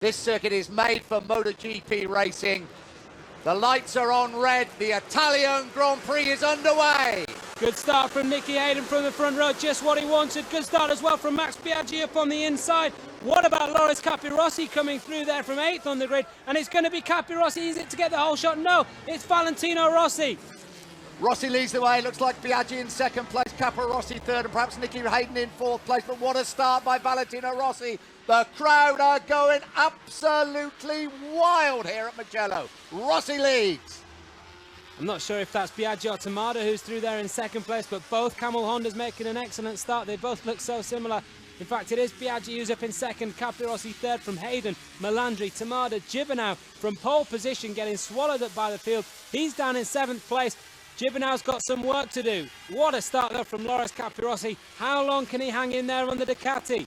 This circuit is made for MotoGP racing. The lights are on red. The Italian Grand Prix is underway. Good start from Nicky Hayden from the front row, just what he wanted. Good start as well from Max Biaggi up on the inside. What about Loris Capirossi coming through there from 8th on the grid? And it's going to be Capirossi. Is it to get the whole shot? No, it's Valentino Rossi. Rossi leads the way. Looks like Biaggi in second place, Capirossi third, and perhaps Nicky Hayden in fourth place. But what a start by Valentino Rossi. The crowd are going absolutely wild here at Mugello. Rossi leads. I'm not sure if that's Biaggi or Tamada who's through there in second place, but both Camel Hondas making an excellent start. They both look so similar. In fact, it is Biaggi who's up in second, Capirossi third from Hayden, Melandri, Tamada, Gibernau from pole position getting swallowed up by the field. He's down in 7th place. Gibernau's got some work to do. What a start though from Loris Capirossi. How long can he hang in there on the Ducati?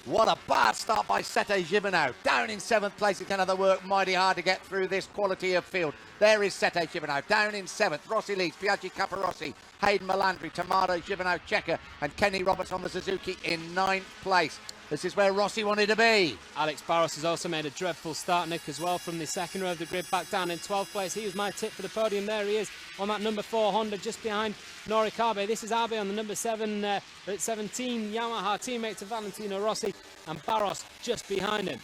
What a bad start by Sete Gibernau. Down in 7th place. He can have the work mighty hard to get through this quality of field. There is Sete Gibernau down in 7th. Rossi leads. Biaggi, Capirossi, Hayden, Melandri, Tamada, Gibernau, Checker, and Kenny Roberts on the Suzuki in 9th place. This is where Rossi wanted to be. Alex Barros has also made a dreadful start, Nick, as well, from the second row of the grid, back down in 12th place. He was my tip for the podium. There he is on that number 4 Honda, just behind Norick Abe. This is Abe on the number 17 Yamaha, teammate to Valentino Rossi, and Barros just behind him.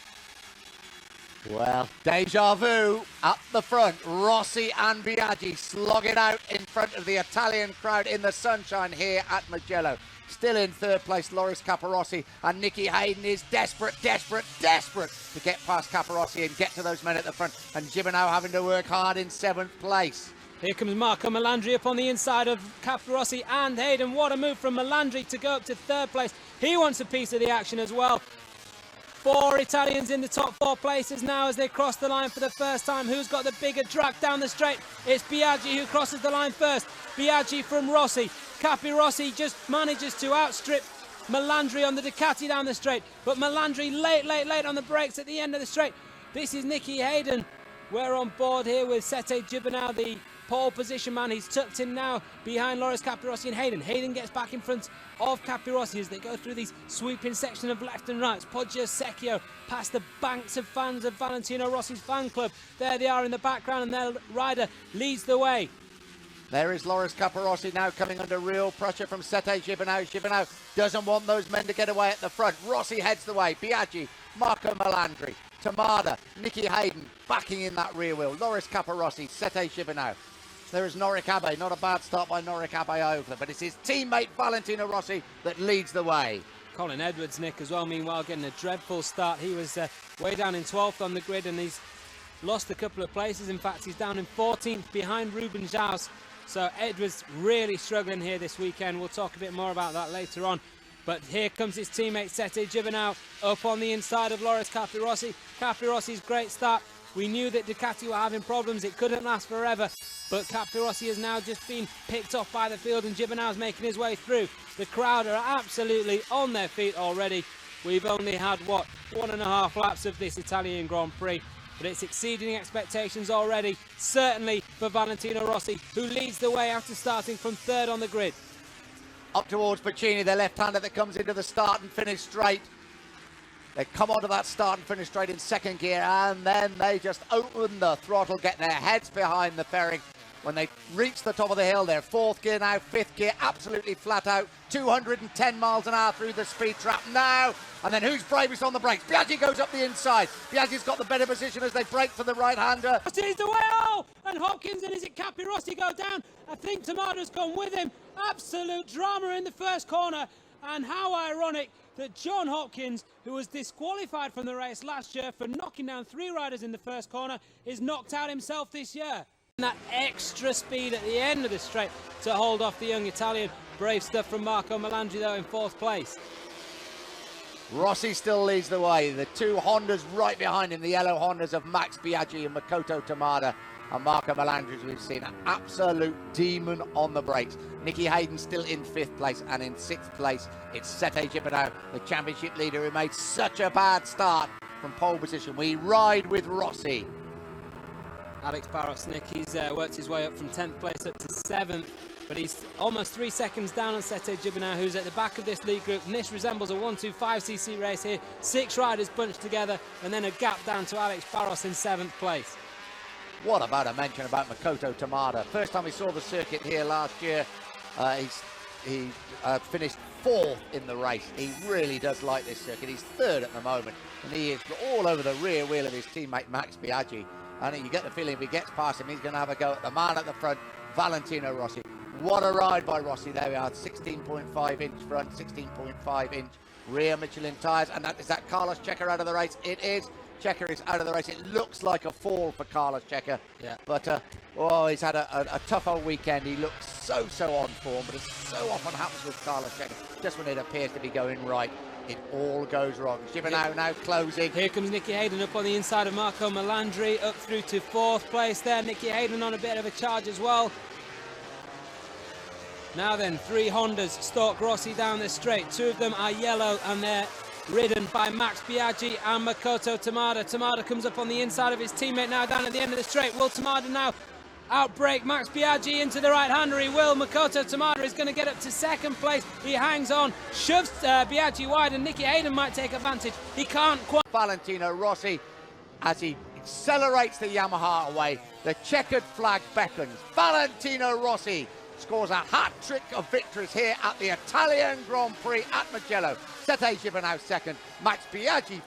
Well, deja vu up the front. Rossi and Biaggi slogging out in front of the Italian crowd in the sunshine here at Mugello. Still in 3rd place, Loris Capirossi, and Nicky Hayden is desperate to get past Capirossi and get to those men at the front. And Gibernau having to work hard in 7th place. Here comes Marco Melandri up on the inside of Capirossi and Hayden. What a move from Melandri to go up to 3rd place. He wants a piece of the action as well. 4 Italians in the top 4 places now as they cross the line for the first time. Who's got the bigger drag down the straight? It's Biaggi who crosses the line first. Biaggi from Rossi. Capirossi just manages to outstrip Melandri on the Ducati down the straight. But Melandri late on the brakes at the end of the straight. This is Nicky Hayden. We're on board here with Sete Gibernau, the pole position man. He's tucked in now behind Loris Capirossi and Hayden. Hayden gets back in front of Capirossi as they go through these sweeping sections of left and right. Poggio Secchio past the banks of fans of Valentino Rossi's fan club. There they are in the background, and their rider leads the way. There is Loris Capirossi now coming under real pressure from Sete Gibernau. Gibernau doesn't want those men to get away at the front. Rossi heads the way. Biaggi, Marco Melandri, Tamada, Nicky Hayden backing in that rear wheel. Loris Capirossi, Sete Gibernau. There is Norick Abe. Not a bad start by Norick Abe over, but it's his teammate Valentino Rossi that leads the way. Colin Edwards, Nick, as well, meanwhile, getting a dreadful start. He was way down in 12th on the grid, and he's lost a couple of places. In fact, he's down in 14th behind Ruben Jaus. So Edwards really struggling here this weekend. We'll talk a bit more about that later on. But here comes his teammate Sete Gibernau up on the inside of Loris Capirossi. Capirossi's great start. We knew that Ducati were having problems. It couldn't last forever. But Capirossi has now just been picked off by the field, and Gibernau's making his way through. The crowd are absolutely on their feet already. We've only had, 1.5 laps of this Italian Grand Prix. But it's exceeding expectations already, certainly for Valentino Rossi, who leads the way after starting from 3rd on the grid. Up towards Pacini, the left-hander that comes into the start and finish straight. They come onto that start and finish straight in 2nd gear, and then they just open the throttle, get their heads behind the fairing. When they reach the top of the hill, they're 4th gear now, 5th gear, absolutely flat out, 210 miles an hour through the speed trap now. And then who's bravest on the brakes? Biaggi goes up the inside. Biaggi's got the better position as they brake for the right-hander. He's the way, and Hopkins, and is it Capirossi go down? I think Tamada's gone with him. Absolute drama in the first corner, and how ironic that John Hopkins, who was disqualified from the race last year for knocking down 3 riders in the first corner, is knocked out himself this year. That extra speed at the end of the straight to hold off the young Italian. Brave stuff from Marco Melandri though in 4th place. Rossi still leads the way. The 2 Hondas right behind him, the yellow Hondas of Max Biaggi and Makoto Tamada. And Marco Melandri, as we've seen, an absolute demon on the brakes. Nicky Hayden still in 5th place, and in 6th place it's Sete Gibernau, the championship leader, who made such a bad start from pole position. We ride with Rossi. Alex Barros, Nick, he's worked his way up from 10th place up to 7th. but he's almost 3 seconds down on Sete Gibernau, who's at the back of this lead group. And this resembles a 125cc race here. 6 riders bunched together, and then a gap down to Alex Barros in 7th place. What about a mention about Makoto Tamada? First time we saw the circuit here last year, he finished 4th in the race. He really does like this circuit. He's 3rd at the moment, and he is all over the rear wheel of his teammate Max Biaggi. And you get the feeling if he gets past him, he's going to have a go at the man at the front, Valentino Rossi. What a ride by Rossi. There we are, 16.5 inch front, 16.5 inch rear Michelin tyres. And is that Carlos Checa out of the race? It is. Checa is out of the race. It looks like a fall for Carlos Checa. Yeah. But, he's had a tough old weekend. He looks so on form, but as so often happens with Carlos Checa, just when it appears to be going right, it all goes wrong. Gibernau now closing. Here comes Nicky Hayden up on the inside of Marco Melandri, up through to 4th place there. Nicky Hayden on a bit of a charge as well. Now then, 3 Hondas stalk Rossi down the straight. 2 of them are yellow, and they're ridden by Max Biaggi and Makoto Tamada. Tamada comes up on the inside of his teammate now down at the end of the straight. Will Tamada now outbreak Max Biaggi into the right-hander? He will. Makoto Tamada is going to get up to 2nd place. He hangs on, shoves Biaggi wide, and Nicky Hayden might take advantage. He can't quite. Valentino Rossi, as he accelerates the Yamaha away, the checkered flag beckons. Valentino Rossi scores a hat-trick of victories here at the Italian Grand Prix at Mugello. Sete Gibernau 2nd, Max Biaggi 3rd.